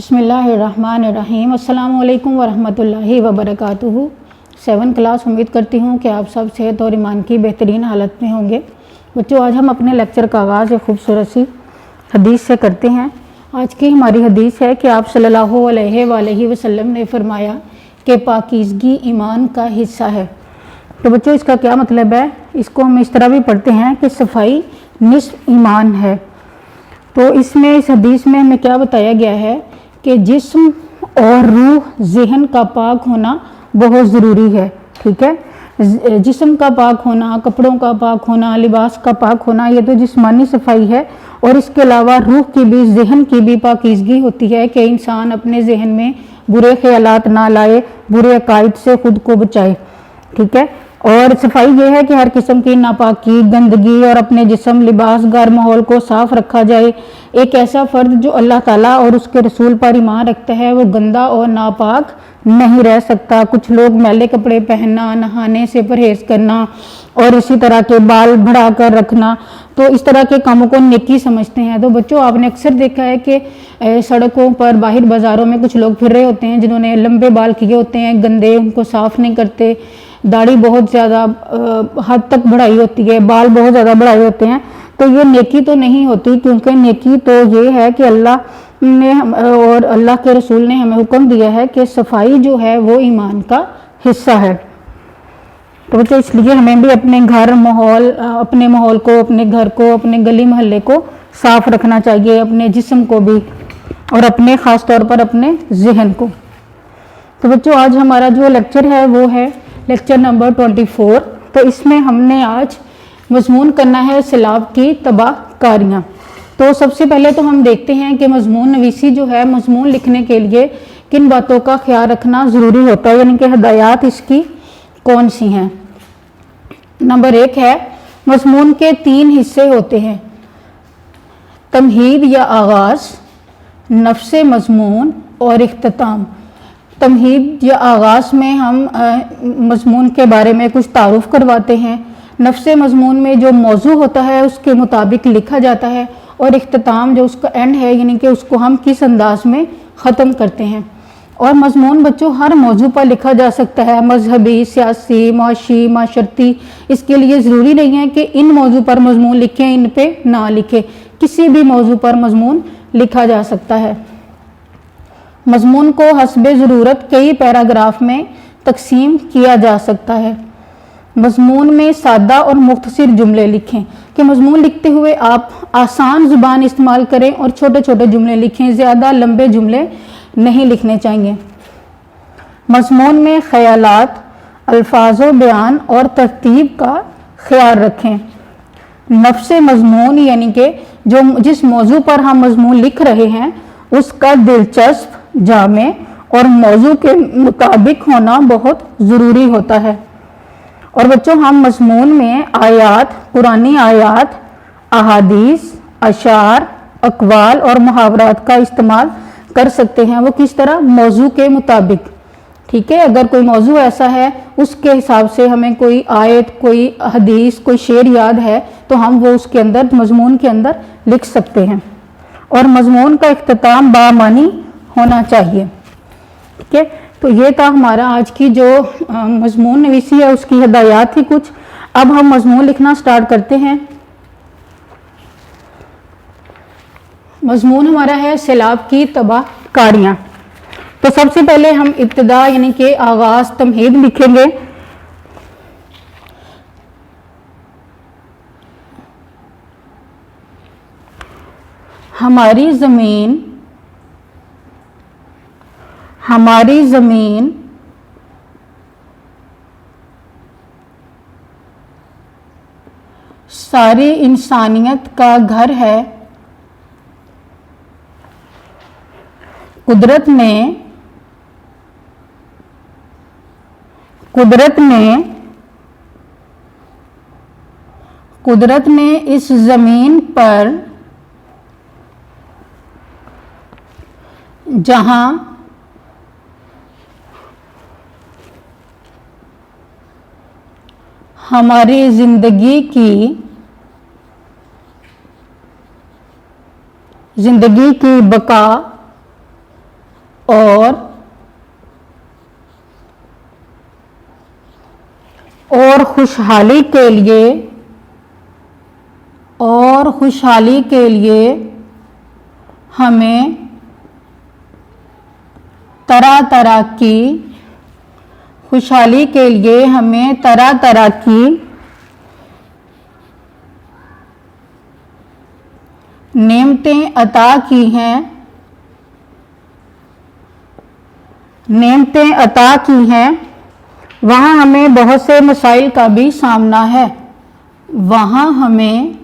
बिस्मिल्लाहिर्रहमानिर्रहीम। अस्सलामुअलैकुम वरहमतुल्लाहि वबरकातुहू। 7th class. उम्मीद करती हूँ कि आप सब सेहत और ईमान की बेहतरीन हालत में होंगे। बच्चों, आज हम अपने लेक्चर का आगाज़ एक खूबसूरत सी हदीस से करते हैं। आज की हमारी हदीस है कि आप सल्लल्लाहु अलैहि वसल्लम ने फरमाया कि पाकीज़गी ईमान का हिस्सा है। तो बच्चों, इसका क्या मतलब है? इसको हम इस तरह भी पढ़ते हैं कि सफाई निस्फ ईमान है। तो इसमें इस हदीस में हमें क्या बताया गया है कि जिस्म और रूह ज़हन का पाक होना बहुत ज़रूरी है। ठीक है, जिस्म का पाक होना, कपड़ों का पाक होना, लिबास का पाक होना, ये तो जिस्मानी सफाई है। और इसके अलावा रूह की भी, ज़हन की भी पाकीज़गी होती है कि इंसान अपने ज़हन में बुरे ख्यालात ना लाए, बुरे अकायद से खुद को बचाए। ठीक है, और सफाई ये है कि हर किस्म की नापाकी, गंदगी और अपने जिस्म, लिबास, घर, माहौल को साफ रखा जाए। एक ऐसा फ़र्द जो अल्लाह ताला और उसके रसूल पर ईमान रखता है वो गंदा और नापाक नहीं रह सकता। कुछ लोग मैले कपड़े पहनना, नहाने से परहेज़ करना और इसी तरह के बाल बढ़ा कर रखना, तो इस तरह के कामों को नेकी समझते हैं। तो बच्चों, आपने अक्सर देखा है कि सड़कों पर, बाहर बाज़ारों में कुछ लोग फिर रहे होते हैं जिन्होंने लंबे बाल किए होते हैं, गंदे, उनको साफ़ नहीं करते, दाढ़ी बहुत ज़्यादा हद तक बढ़ाई होती है, बाल बहुत ज़्यादा बढ़ाए होते हैं। तो ये नेकी तो नहीं होती, क्योंकि नेकी तो ये है कि अल्लाह ने और अल्लाह के रसूल ने हमें हुक्म दिया है कि सफाई जो है वो ईमान का हिस्सा है। तो बच्चों, इसलिए हमें भी अपने घर, माहौल, अपने माहौल को, अपने घर को, अपने गली मोहल्ले को साफ रखना चाहिए, अपने जिस्म को भी और अपने ख़ास तौर पर अपने ज़हन को। तो बच्चों, आज हमारा जो लेक्चर है वो है लेक्चर नंबर 24। तो इसमें हमने आज मज़मून करना है सैलाब की तबाहकारियाँ। तो सबसे पहले तो हम देखते हैं कि मज़मून नवीसी जो है, मज़मून लिखने के लिए किन बातों का ख्याल रखना ज़रूरी होता है, यानी कि हदायत इसकी कौन सी हैं। नंबर 1 है, मज़मून के 3 हिस्से होते हैं: तमहीद या आगाज़, नफ्से मज़मून और इख्तिताम। तमहीद या आगाज़ में हम मज़मून के बारे में कुछ तारुफ करवाते हैं। नफ्से मज़मून में जो मौजू होता है उसके मुताबिक लिखा जाता है, और इख्तिताम जो उसका एंड है, यानी कि उसको हम किस अंदाज में ख़त्म करते हैं। और मज़मून बच्चों हर मौजू पर लिखा जा सकता है, मजहबी, सियासी, माशी, माशरती। इसके लिए ज़रूरी नहीं है कि इन मौजू पर मज़मून लिखें, इन पे ना लिखें, किसी भी मौजू पर मज़मून लिखा जा सकता है। मज़मून को हस्बे ज़रूरत कई पैराग्राफ में तकसीम किया जा सकता है। मज़मून में सादा और मुख्तसर जुमले लिखें, कि मज़मून लिखते हुए आप आसान ज़ुबान इस्तेमाल करें और छोटे छोटे जुमले लिखें, ज़्यादा लंबे जुमले नहीं लिखने चाहिए। मज़मून में ख़यालात, अल्फाज़ो बयान और तरतीब का ख्याल रखें। नफ्से मज़मून यानी कि जिस मौजू पर हम मज़मून लिख रहे हैं उसका दिलचस्प, जामे और मौजू के मुताबिक होना बहुत ज़रूरी होता है। और बच्चों, हम मज़मून में आयात, पुरानी आयात, अहादीस, अशार, अक़वाल और मुहावरात का इस्तेमाल कर सकते हैं। वो किस तरह? मौजू के मुताबिक। ठीक है, अगर कोई मौजू ऐसा है उसके हिसाब से हमें कोई आयत, कोई हदीस, कोई शेर याद है तो हम वो उसके अंदर, मज़मून के अंदर लिख सकते हैं। और मज़मून का इख्तिताम बामानी होना चाहिए। ठीक है, तो ये था हमारा आज की जो मज़मून नवीसी है उसकी हदायत थी कुछ। अब हम मज़मून लिखना स्टार्ट करते हैं। मज़मून हमारा है सैलाब की तबाहकारियाँ। तो सबसे पहले हम इब्तिदा यानी कि आगाज़, तमहीद लिखेंगे। हमारी ज़मीन सारी इंसानियत का घर है। कुदरत ने इस ज़मीन पर जहाँ हमारी ज़िंदगी की बका और खुशहाली के लिए हमें तरह तरह की नेमतें अता की हैं। वहाँ हमें बहुत से मसाइल का भी सामना है। वहाँ हमें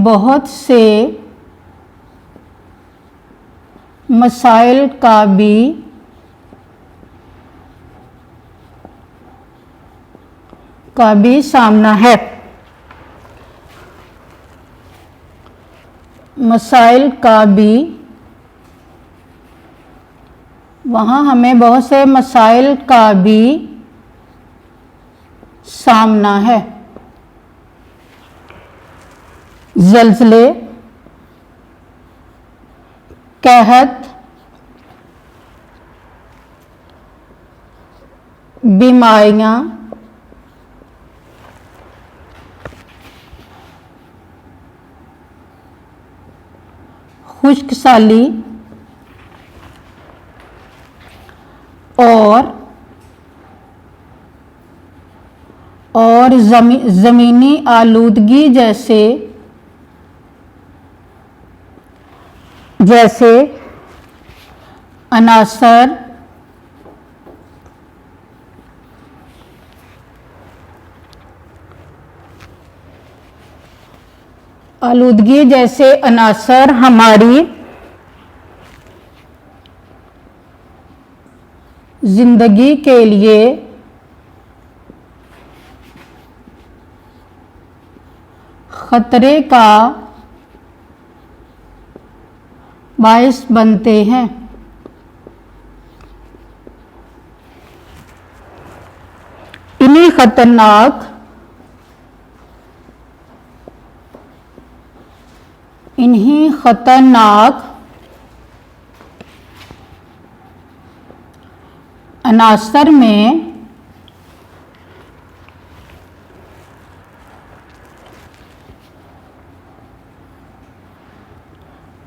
बहुत से मसाइल का भी सामना है। वहाँ हमें बहुत से मसाइल का भी सामना है। ज़ल्ज़ले, कहत, बीमारियाँ, खुश्कसाली और ज़मीनी आलूदगी जैसे अनासर हमारी जिंदगी के लिए खतरे का बायस बनते हैं। इन्हीं खतरनाक अनासर में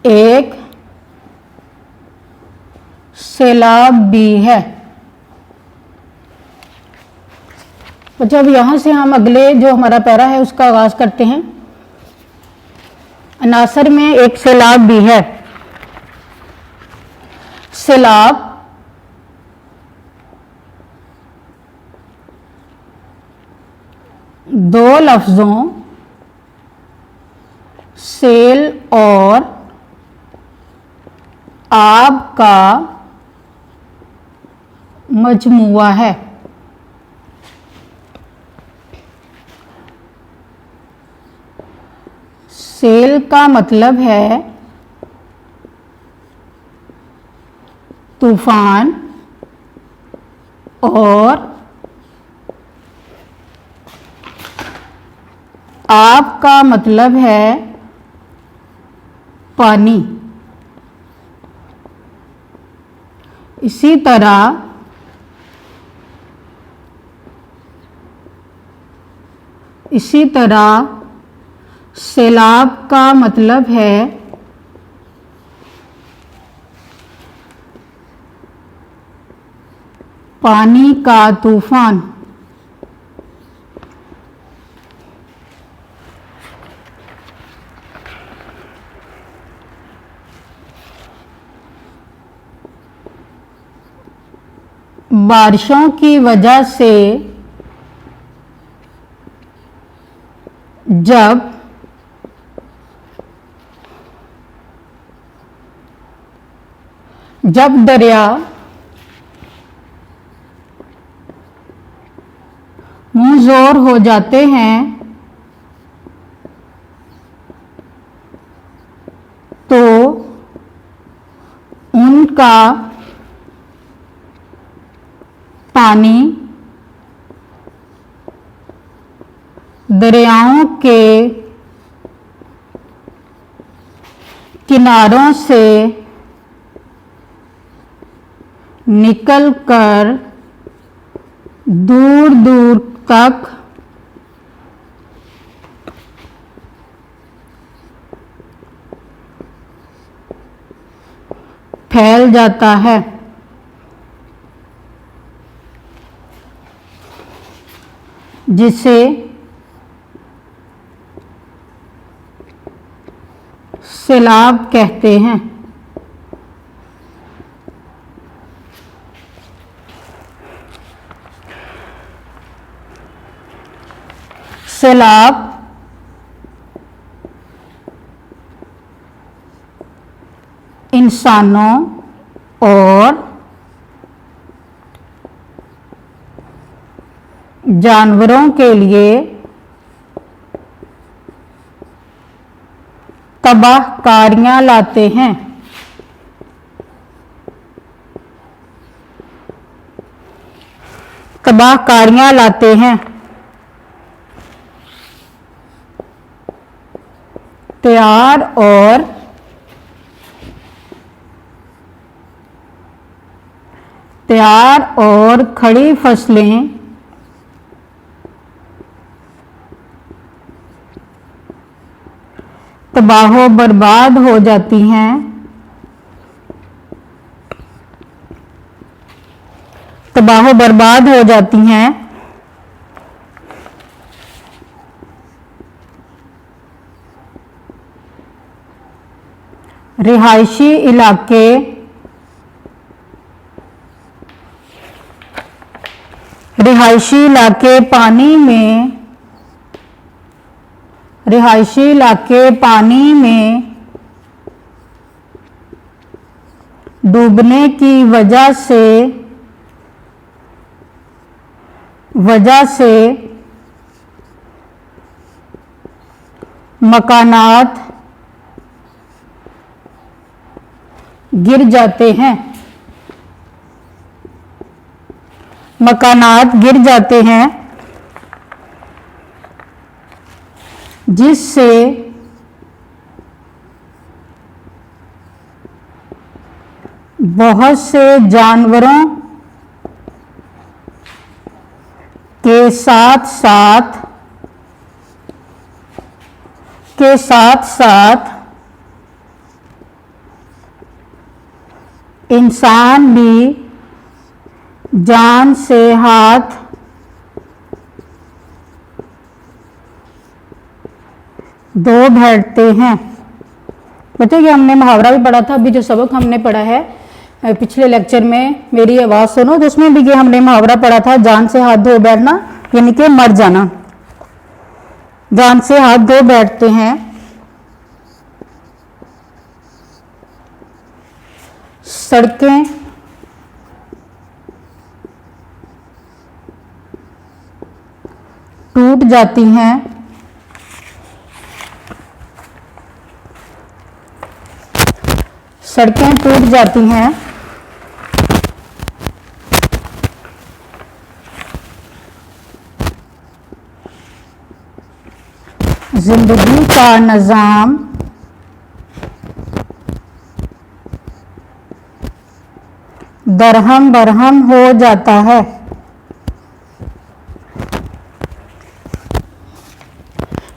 एक सैलाब भी है। तो जब यहाँ से हम अगले जो हमारा पैरा है उसका आगाज करते हैं। अनासर में एक सैलाब भी है। सैलाब दो लफ्ज़ों सेल और आब का मजमुआ है। सेल का मतलब है तूफान और आब का मतलब है पानी। इसी तरह सैलाब का मतलब है पानी का तूफान। बारिशों की वजह से जब दरिया मुंहजोर हो जाते हैं तो उनका पानी दरियाओं के किनारों से निकलकर दूर दूर तक फैल जाता है। जिसे सैलाब कहते हैं। सैलाब इंसानों और जानवरों के लिए तबाहकारियां लाते हैं। तबाहकारियां लाते हैं। तैयार और खड़ी फसलें तबाह बर्बाद हो जाती हैं। तबाह बर्बाद हो जाती हैं। रिहायशी इलाके पानी में डूबने की वजह से मकानात गिर जाते हैं। मकानात गिर जाते हैं, जिससे बहुत से जानवरों के साथ साथ इंसान भी जान से हाथ धो बैठते हैं। बच्चों ये हमने मुहावरा भी पढ़ा था। अभी जो सबक हमने पढ़ा है पिछले लेक्चर में, मेरी आवाज़ सुनो, तो उसमें भी ये हमने मुहावरा पढ़ा था, जान से हाथ धो बैठना, यानी कि मर जाना। जान से हाथ धो बैठते हैं। सड़कें टूट जाती हैं। सड़कें टूट जाती हैं। जिंदगी का निज़ाम दरहम बरहम हो जाता है।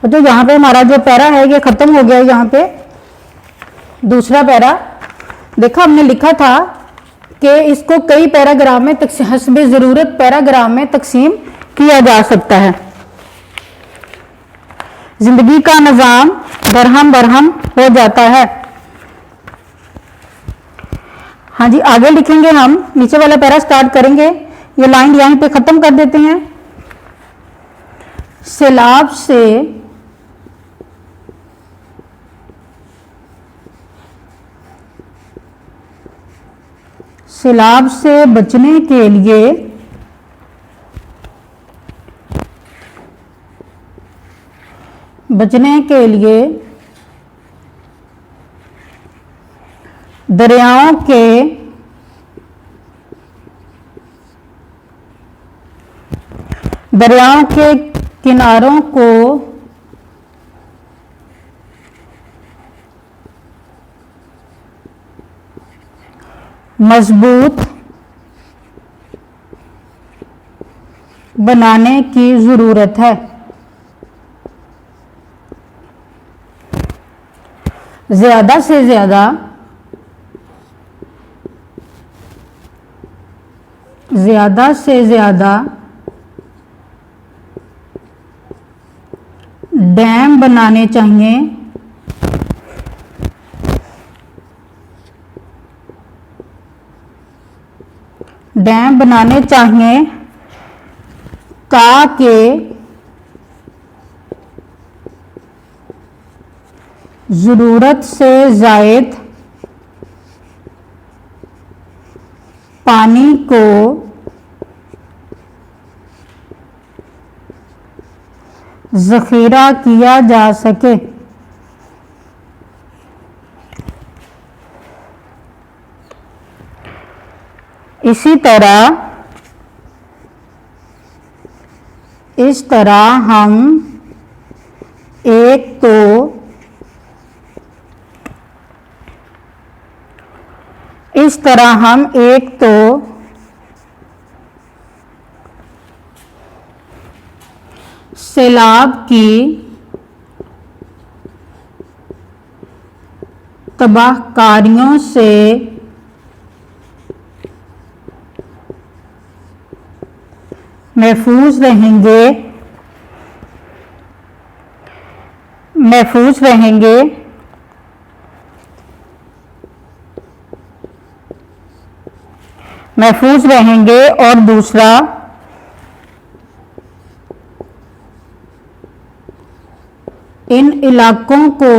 तो यहाँ पे हमारा जो पैरा है ये खत्म हो गया। यहाँ पे दूसरा पैरा देखा, हमने लिखा था कि इसको कई पैराग्राफ में हस्बे ज़रूरत पैराग्राफ में तकसीम किया जा सकता है। जिंदगी का निज़ाम दरहम बरहम हो जाता है। हाँ जी, आगे लिखेंगे हम, नीचे वाला पैरा स्टार्ट करेंगे। ये लाइन यहीं पे ख़त्म कर देते हैं। सैलाब से बचने के लिए दरियाओं के किनारों को मजबूत बनाने की जरूरत है। ज्यादा से ज्यादा डैम बनाने चाहिए ताकि जरूरत से जायद पानी को जखीरा किया जा सके। इस तरह हम एक तो सैलाब की तबाहकारियों से महफूज रहेंगे और दूसरा इन इलाकों को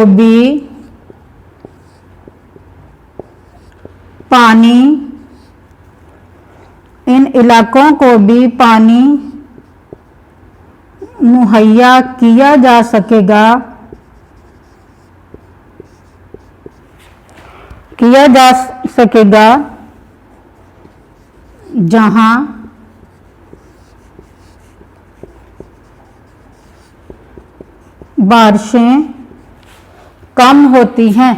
भी पानी मुहैया किया जा सकेगा जहां बारिशें कम होती हैं।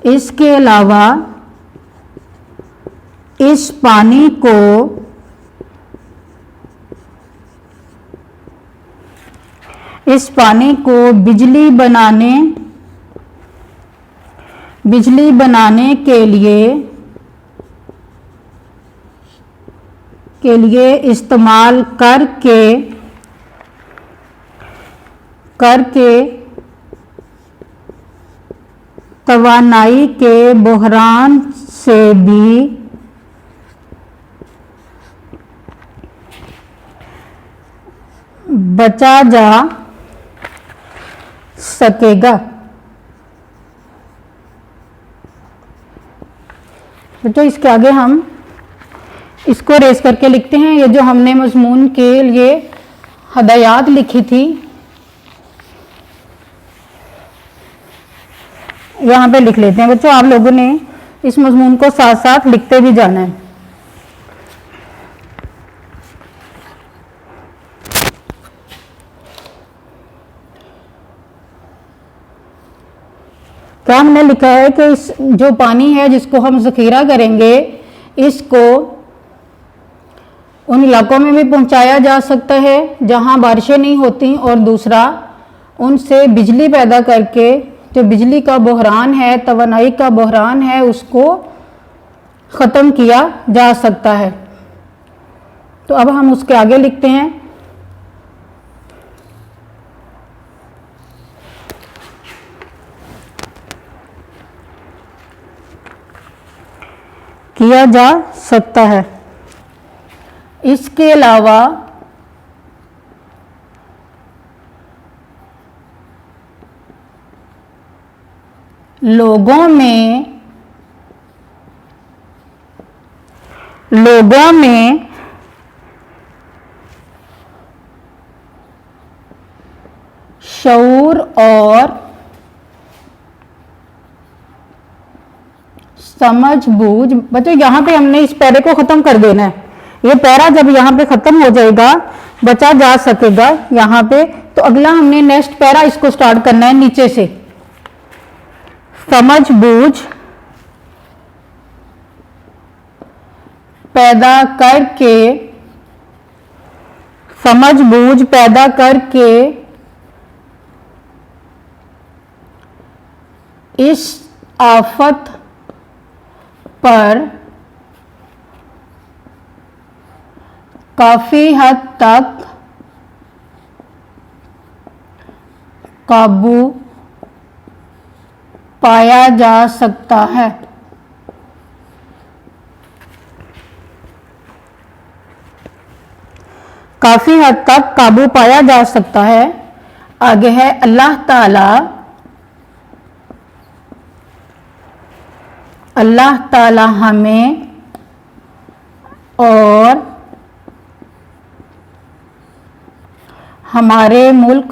इसके अलावा इस पानी को बिजली बनाने के लिए इस्तेमाल करके तवानाई के बहरान से भी बचा जा सकेगा। तो इसके आगे हम इसको रेस करके लिखते हैं। ये जो हमने मजमून के लिए हदायत लिखी थी यहाँ पे लिख लेते हैं बच्चों। आप लोगों ने इस मजमून को साथ साथ लिखते भी जाना है। क्या हमने लिखा है कि इस जो पानी है जिसको हम ज़ख़ीरा करेंगे इसको उन इलाकों में भी पहुंचाया जा सकता है जहां बारिशें नहीं होती, और दूसरा उनसे बिजली पैदा करके जो बिजली का बहरान है, तवानाई का बहरान है, उसको ख़त्म किया जा सकता है। तो अब हम उसके आगे लिखते हैं किया जा सकता है। इसके अलावा लोगों में शऊर और समझ बूझ। बच्चों यहाँ पे हमने इस पैरे को ख़त्म कर देना है। ये पैरा जब यहाँ पे खत्म हो जाएगा, बचा जा सकेगा यहाँ पे, तो अगला हमने नेक्स्ट पैरा इसको स्टार्ट करना है नीचे से। समझ बूझ पैदा करके, समझ बूझ पैदा करके इस आफत पर काफी हद तक काबू पाया जा सकता है। काफी हद तक काबू पाया जा सकता है। आगे है अल्लाह ताला हमें और हमारे मुल्क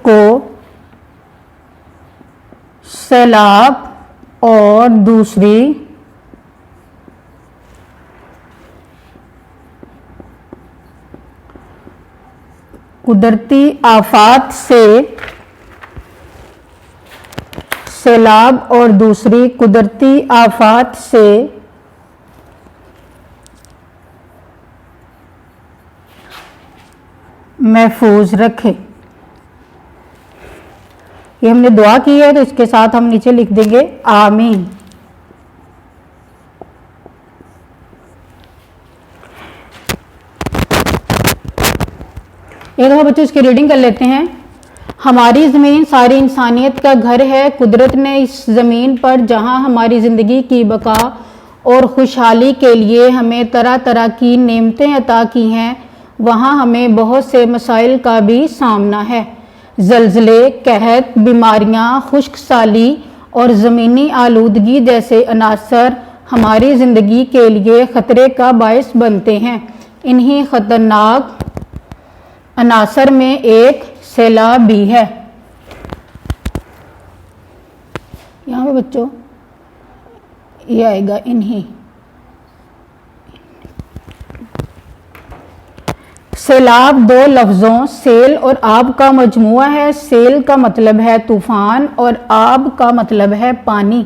को सैलाब और दूसरी कुदरती आफात से, सैलाब और दूसरी कुदरती आफात से महफूज रखे। ये हमने दुआ की है, तो इसके साथ हम नीचे लिख देंगे आमीन। एक दफा बच्चों इसकी रीडिंग कर लेते हैं। हमारी ज़मीन सारी इंसानियत का घर है। कुदरत ने इस ज़मीन पर जहां हमारी ज़िंदगी की बका और खुशहाली के लिए हमें तरह तरह की नेमतें अता की हैं, वहाँ हमें बहुत से मसाइल का भी सामना है। ज़लज़ले, कहत, बीमारियाँ, खुश्क साली और ज़मीनी आलूदगी जैसे अनासर हमारी ज़िंदगी के लिए ख़तरे का बायस बनते हैं। इन्हीं ख़तरनाक अनासर में एक सैलाब भी है। यहाँ पे बच्चों ये आएगा इन्हीं। सैलाब दो लफ्ज़ों सेल और आब का मजमुआ है। सेल का मतलब है तूफ़ान और आब का मतलब है पानी।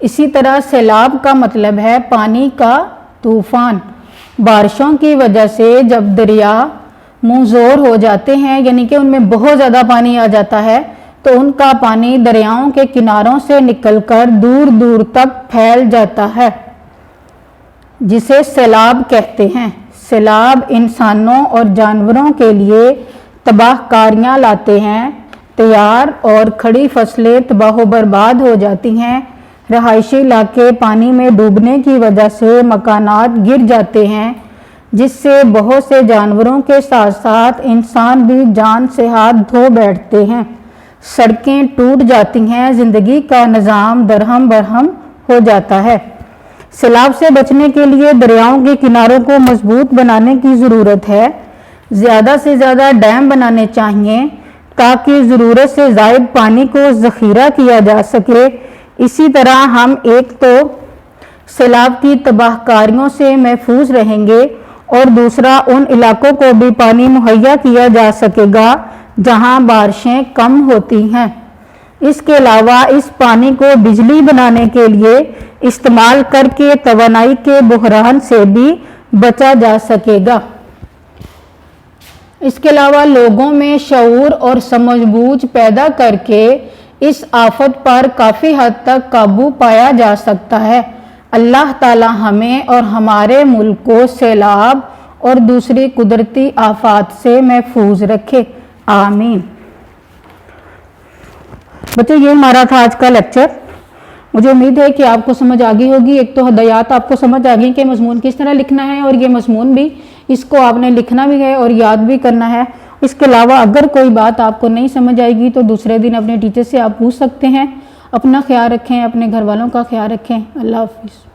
इसी तरह सैलाब का मतलब है पानी का तूफ़ान। बारिशों की वजह से जब दरिया मुंहज़ोर हो जाते हैं, यानी कि उनमें बहुत ज़्यादा पानी आ जाता है, तो उनका पानी दरियाओं के किनारों से निकलकर दूर दूर तक फैल जाता है, जिसे सैलाब कहते हैं। सैलाब इंसानों और जानवरों के लिए तबाहकारियाँ लाते हैं। तैयार और खड़ी फसलें तबाह बर्बाद हो जाती हैं। रहायशी इलाके पानी में डूबने की वजह से मकानात गिर जाते हैं, जिससे बहुत से जानवरों के साथ साथ इंसान भी जान से हाथ धो बैठते हैं। सड़कें टूट जाती हैं। ज़िंदगी का निज़ाम दरहम बरहम हो जाता है। सैलाब से बचने के लिए दरियाओं के किनारों को मजबूत बनाने की ज़रूरत है। ज़्यादा से ज़्यादा डैम बनाने चाहिए ताकि ज़रूरत से ज़ायद पानी को ज़ख़ीरा किया जा सके। इसी तरह हम एक तो सैलाब की तबाहकारियों से महफूज रहेंगे और दूसरा उन इलाकों को भी पानी मुहैया किया जा सकेगा जहां बारिशें कम होती हैं। इसके अलावा इस पानी को बिजली बनाने के लिए इस्तेमाल करके तवानाई के बहरान से भी बचा जा सकेगा। इसके अलावा लोगों में शऊर और समझबूझ पैदा करके इस आफत पर काफ़ी हद तक काबू पाया जा सकता है। अल्लाह ताला हमें और हमारे मुल्क को सैलाब और दूसरी कुदरती आफात से महफूज रखे, आमीन। बच्चों ये हमारा था आज का लेक्चर। मुझे उम्मीद है कि आपको समझ आ गई होगी। एक तो हदायत आपको समझ आ गई कि मजमून किस तरह लिखना है, और ये मजमून भी इसको आपने लिखना भी है और याद भी करना है। इसके अलावा अगर कोई बात आपको नहीं समझ आएगी तो दूसरे दिन अपने टीचर से आप पूछ सकते हैं। अपना ख्याल रखें, अपने घर वालों का ख्याल रखें। अल्लाह हाफिज़।